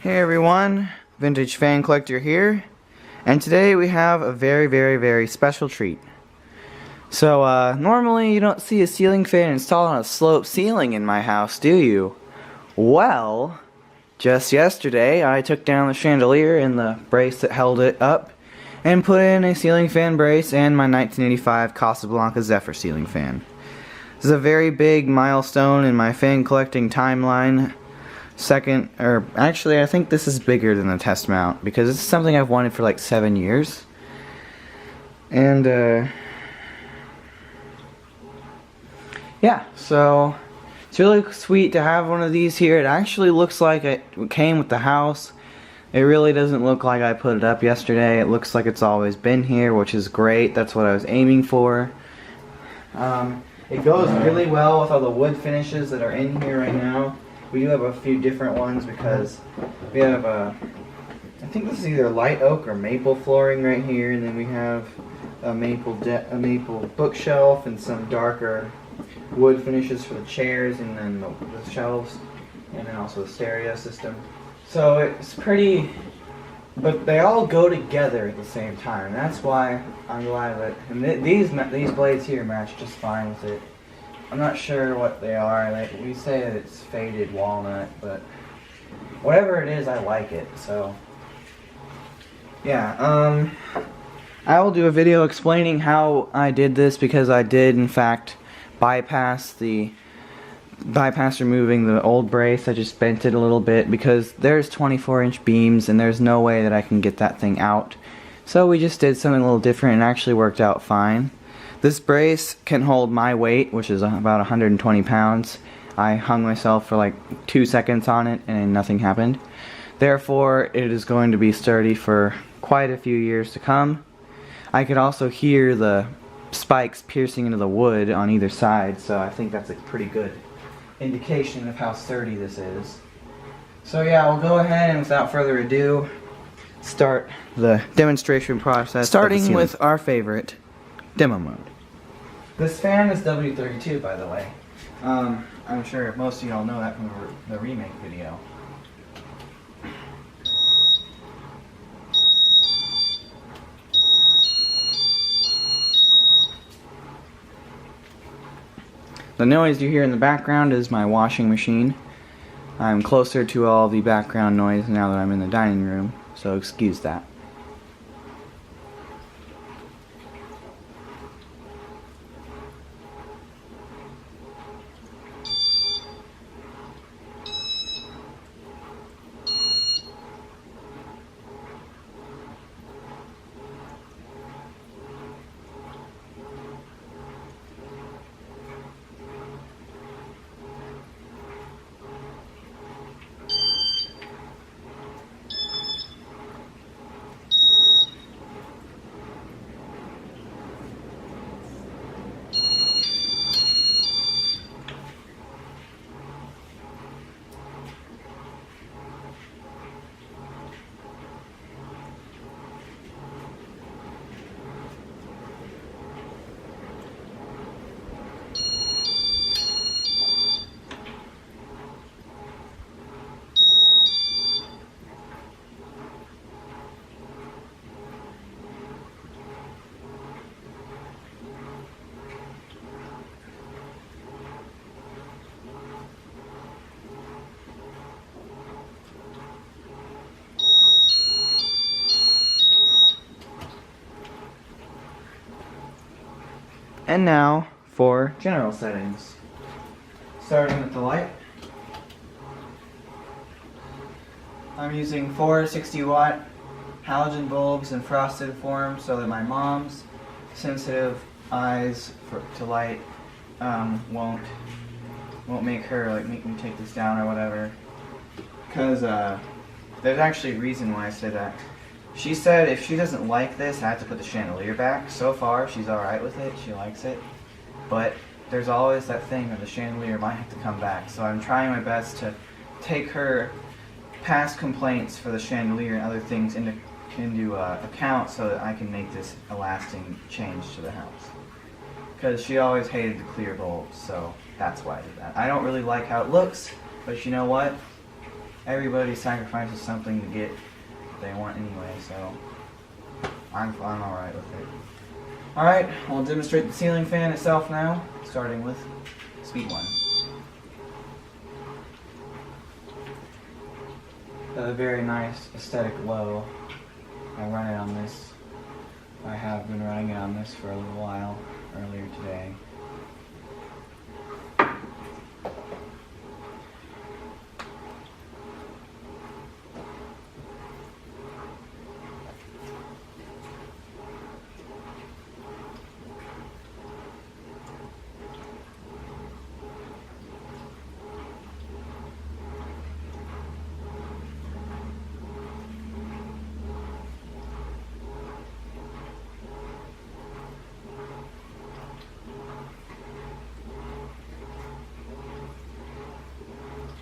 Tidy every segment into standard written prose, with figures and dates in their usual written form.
Hey everyone, Vintage Fan Collector here, and today we have a very special treat. So, normally you don't see a ceiling fan installed on a sloped ceiling in my house, do you? Well, just yesterday I took down the chandelier and the brace that held it up and put in a ceiling fan brace and my 1985 Casablanca Zephyr ceiling fan. This is a very big milestone in my fan collecting timeline. Actually I think this is bigger than the test mount because it's something I've wanted for like 7 years. And yeah, so it's really sweet to have one of these here. It actually looks like it came with the house. It really doesn't look like I put it up yesterday. It looks like it's always been here, which is great. That's what I was aiming for. It goes really well with all the wood finishes that are in here right now. We do have a few different ones because we have I think this is either light oak or maple flooring right here, and then we have a maple bookshelf and some darker wood finishes for the chairs, and then the shelves, and then also the stereo system. So it's pretty, but they all go together at the same time, and that's why I'm glad that. And these blades here match just fine with it. I'm not sure what they are. We say that it's faded walnut, but whatever it is, I like it. So yeah, I will do a video explaining how I did this, because I did in fact bypass removing the old brace. I just bent it a little bit because there's 24-inch beams and there's no way that I can get that thing out. So we just did something a little different and it actually worked out fine. This brace can hold my weight, which is about 120 pounds. I hung myself for like 2 seconds on it and nothing happened. Therefore, it is going to be sturdy for quite a few years to come. I could also hear the spikes piercing into the wood on either side, so I think that's a pretty good indication of how sturdy this is. So yeah, we'll go ahead and without further ado, start the demonstration process. Starting with our favorite, demo mode. This fan is W32, by the way. I'm sure most of y'all know that from the remake video. The noise you hear in the background is my washing machine. I'm closer to all the background noise now that I'm in the dining room, so excuse that. And now for general settings. Starting with the light. I'm using 4 60-watt halogen bulbs in frosted form so that my mom's sensitive eyes to light won't make her make me take this down or whatever. Because there's actually a reason why I said that. She said if she doesn't like this, I have to put the chandelier back. So far, she's alright with it. She likes it. But there's always that thing that the chandelier might have to come back. So I'm trying my best to take her past complaints for the chandelier and other things into account so that I can make this a lasting change to the house. Because she always hated the clear bulbs, so that's why I did that. I don't really like how it looks, but you know what? everybody sacrifices something to get what they want anyway, so I'm alright with it. Alright, I'll demonstrate the ceiling fan itself now, starting with speed 1. A very nice aesthetic low. I run it on this. I have been running it on this for a little while earlier today.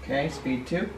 Okay, speed 2.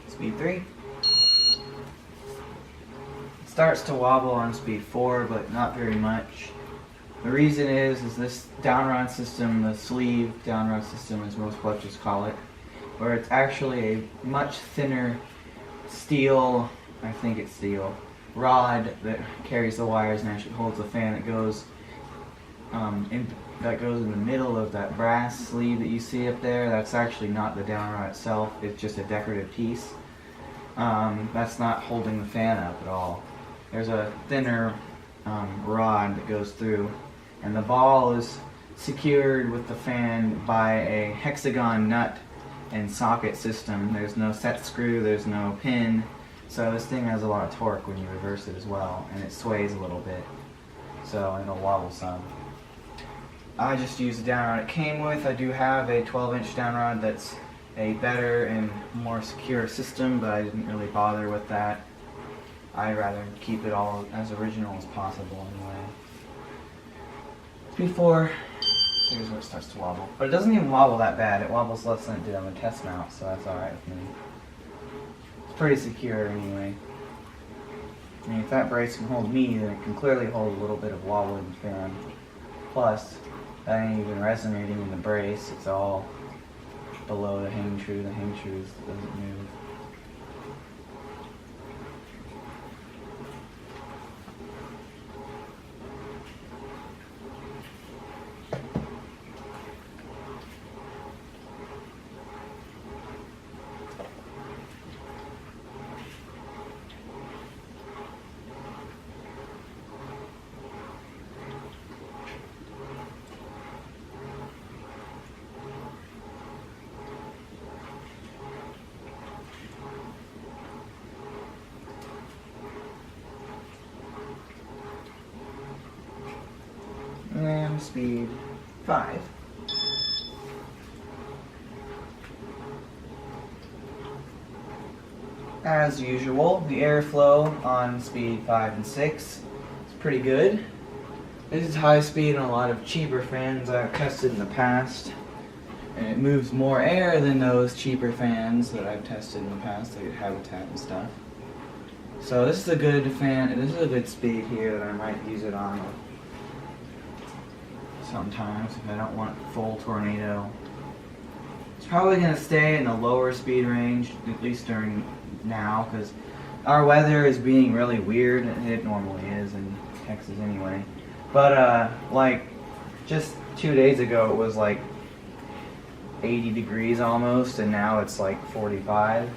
Speed 3. It starts to wobble on speed 4, but not very much. The reason is this downrod system, the sleeve downrod system as most watches call it, where it's actually a much thinner steel, I think it's steel, rod that carries the wires and actually holds the fan that goes in the middle of that brass sleeve that you see up there. That's actually not the downrod itself, it's just a decorative piece. That's not holding the fan up at all. There's a thinner rod that goes through, and the ball is secured with the fan by a hexagon nut and socket system. There's no set screw, there's no pin, so this thing has a lot of torque when you reverse it as well, and it sways a little bit, so it'll wobble some. I just used the downrod it came with. I do have a 12-inch downrod that's a better and more secure system, but I didn't really bother with that. I'd rather keep it all as original as possible anyway. Speed 4, so here's where it starts to wobble. But it doesn't even wobble that bad. It wobbles less than it did on the test mount, so that's alright with me. It's pretty secure anyway. I mean, if that brace can hold me, then it can clearly hold a little bit of wobbling fan. Plus, that ain't even resonating in the brace. It's all below the hang true. The hang true doesn't move. And speed 5. As usual, the airflow on speed 5 and 6 is pretty good. This is high speed on a lot of cheaper fans I've tested in the past, and it moves more air than those cheaper fans that I've tested in the past, like Habitat and stuff. So this is a good fan. This is a good speed here that I might use it on sometimes if I don't want full tornado. It's probably going to stay in the lower speed range, at least during now, because our weather is being really weird, and it normally is in Texas anyway. But like just 2 days ago it was like 80 degrees almost, and now it's like 45,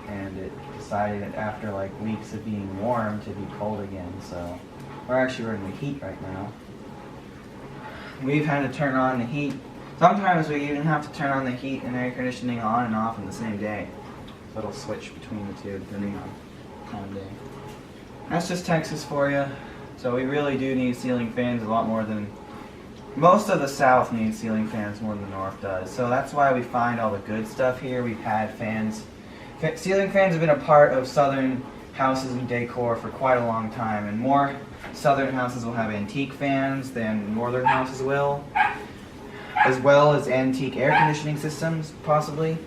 and it decided after like weeks of being warm to be cold again, so we're actually running the heat right now. We've had to turn on the heat. Sometimes we even have to turn on the heat and air conditioning on and off in the same day. So it'll switch between the two depending on time of day. That's just Texas for you. So we really do need ceiling fans a lot more than Most of the South needs ceiling fans more than the North does, so that's why we find all the good stuff here. We've had fans. Ceiling fans have been a part of Southern houses and decor for quite a long time, and more Southern houses will have antique fans than Northern houses will, as well as antique air conditioning systems, possibly.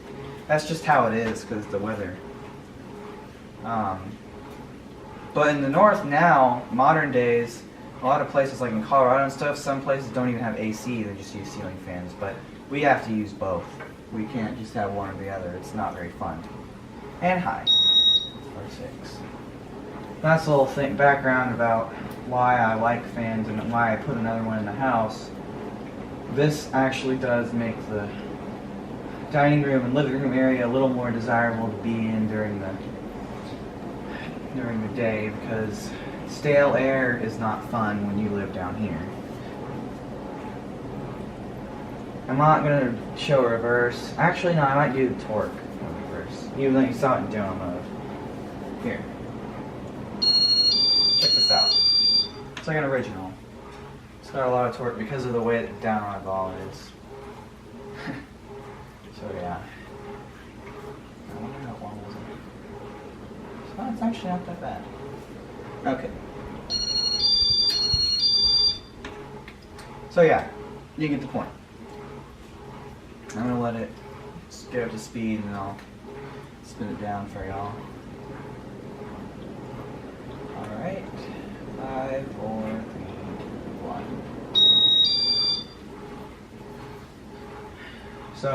That's just how it is because of the weather. But in the North now, modern days, a lot of places like in Colorado and stuff, some places don't even have AC, they just use ceiling fans, but we have to use both. We can't just have one or the other, it's not very fun. And high, or 6. That's a little background about why I like fans and why I put another one in the house. This actually does make the dining room and living room area a little more desirable to be in during the day, because stale air is not fun when you live down here. I'm not going to show a reverse. Actually, no, I might do the torque in reverse, even though you saw it in demo mode. Here. Check this out. It's like an original. It's got a lot of torque because of the way that the down rod ball is. So yeah. I wonder how long was it. So it's actually not that bad. Okay. So yeah, you get the point. I'm gonna let it get up to speed and I'll spin it down for y'all. Alright. 5, 4, 3, 2, 1. So,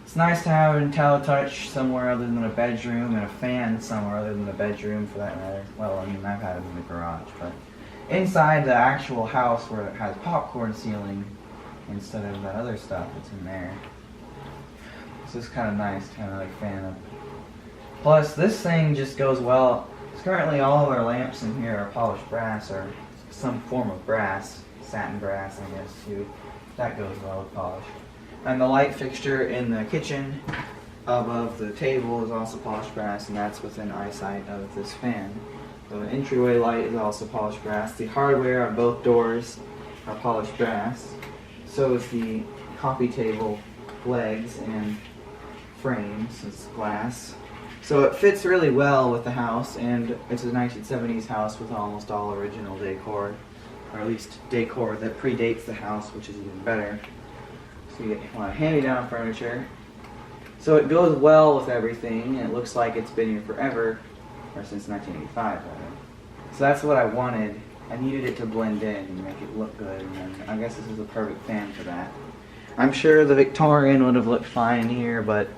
it's nice to have an IntelliTouch somewhere other than a bedroom, and a fan somewhere other than the bedroom for that matter. Well, I mean, I've had it in the garage, but inside the actual house where it has popcorn ceiling instead of that other stuff that's in there. It's just kind of nice to have like fan up. Plus, this thing just goes well. Currently, all of our lamps in here are polished brass or some form of brass, satin brass, I guess too. That goes well with polished. And the light fixture in the kitchen above the table is also polished brass, and that's within eyesight of this fan. The entryway light is also polished brass. The hardware on both doors are polished brass. So is the coffee table legs and frames. It's glass. So it fits really well with the house, and it's a 1970s house with almost all original decor, or at least decor that predates the house, which is even better. So you get a lot of hand-me-down furniture. So it goes well with everything, and it looks like it's been here forever, or since 1985, rather. So that's what I wanted. I needed it to blend in and make it look good, and I guess this is the perfect fan for that. I'm sure the Victorian would have looked fine here, but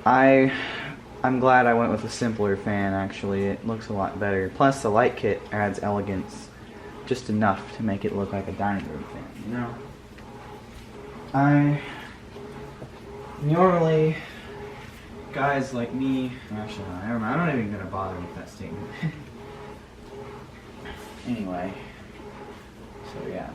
I'm glad I went with a simpler fan, actually. It looks a lot better. Plus, the light kit adds elegance, just enough to make it look like a dining room fan, you know? Normally, guys like me, actually, no, never mind. I'm not even going to bother with that statement. Anyway, so yeah.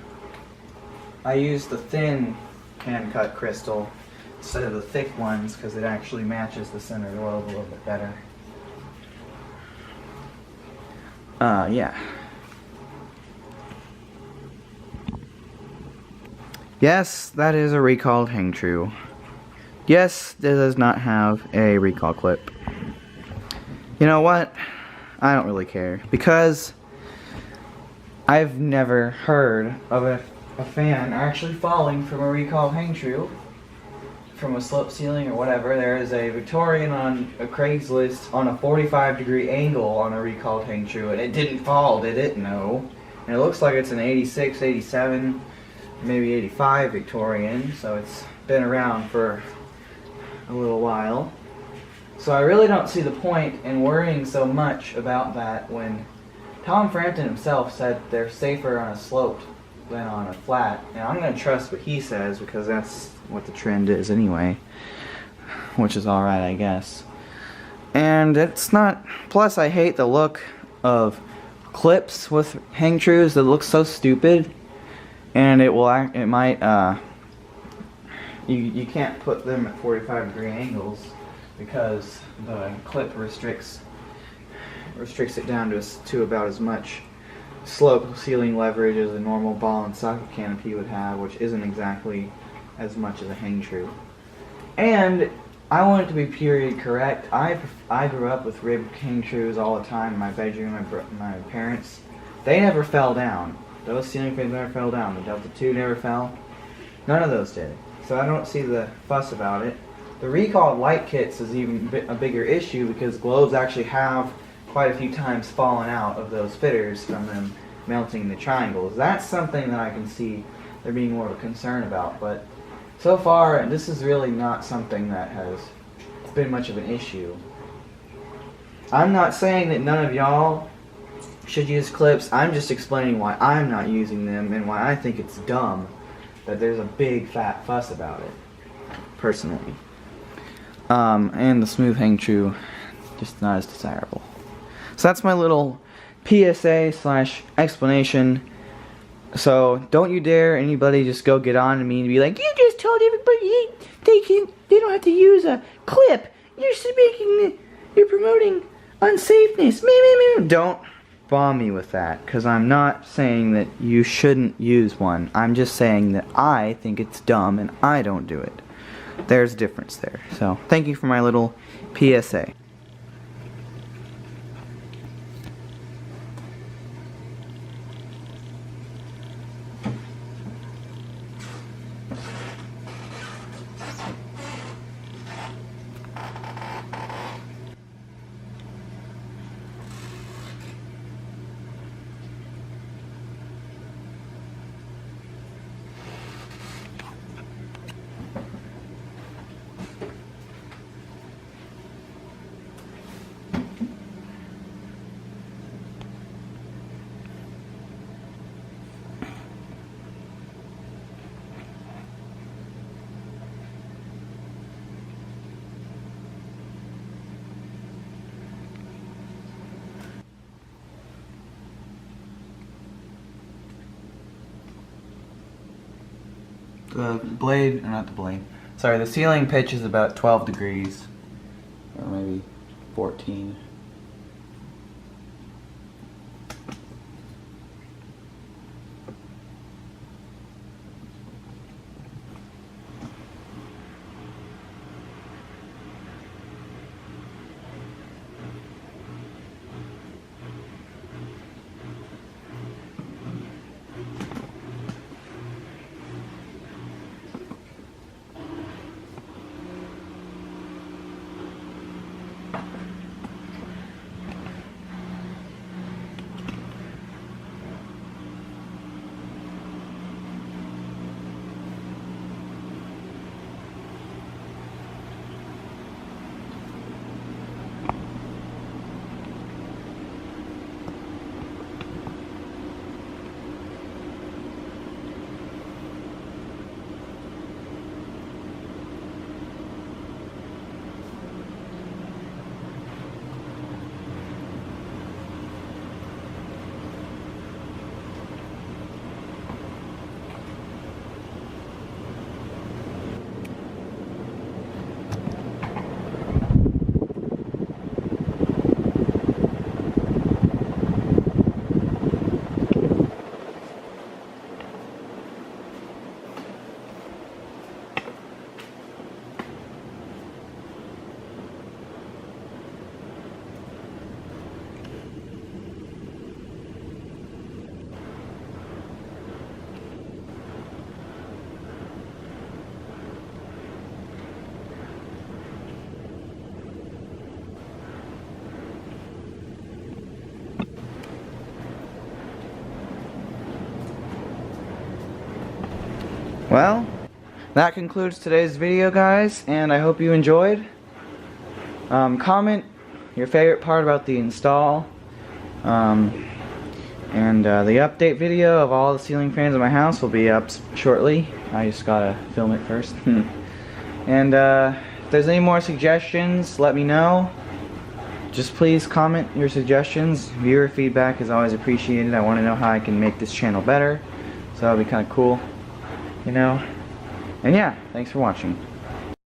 I use the thin hand-cut crystal instead of the thick ones because it actually matches the center globe a little bit better. Yeah. Yes, that is a recalled hang true. Yes, this does not have a recall clip. You know what? I don't really care because I've never heard of a fan actually falling from a recalled hang true, from a slope ceiling or whatever. There is a Victorian on a Craigslist on a 45-degree angle on a recalled hang true, and it didn't fall, did it? No. And it looks like it's an 86, 87, maybe 85 Victorian, so it's been around for a little while. So I really don't see the point in worrying so much about that when Tom Frampton himself said they're safer on a slope than on a flat. And I'm going to trust what he says because that's what the trend is anyway, which is alright, I guess. And it's not, plus I hate the look of clips with hang trues that look so stupid, and it might you can't put them at 45-degree angles because the clip restricts it down to about as much slope ceiling leverage as a normal ball and socket canopy would have, which isn't exactly as much as a hang true. And I want it to be period correct. I grew up with ribbed hang trues all the time in my bedroom. My parents, they never fell down. Those ceiling fans never fell down. The Delta 2 never fell. None of those did. So I don't see the fuss about it. The recalled light kits is even a bigger issue because globes actually have quite a few times fallen out of those fitters from them melting the triangles. That's something that I can see there being more of a concern about. But so far, this is really not something that has been much of an issue. I'm not saying that none of y'all should use clips. I'm just explaining why I'm not using them and why I think it's dumb that there's a big fat fuss about it, personally. And the smooth hang true, just not as desirable. So that's my little PSA / explanation. So don't you dare anybody just go get on to me and be like, you just told everybody they don't have to use a clip. You're promoting unsafeness. Don't bomb me with that, because I'm not saying that you shouldn't use one. I'm just saying that I think it's dumb and I don't do it. There's a difference there. So thank you for my little PSA. The ceiling pitch is about 12 degrees, or maybe 14. Well, that concludes today's video, guys, and I hope you enjoyed. Comment your favorite part about the install, and the update video of all the ceiling fans in my house will be up shortly. I just gotta film it first. And if there's any more suggestions, let me know. Just please comment your suggestions. Viewer feedback is always appreciated. I want to know how I can make this channel better, so that'll be kind of cool, you know. And yeah, thanks for watching.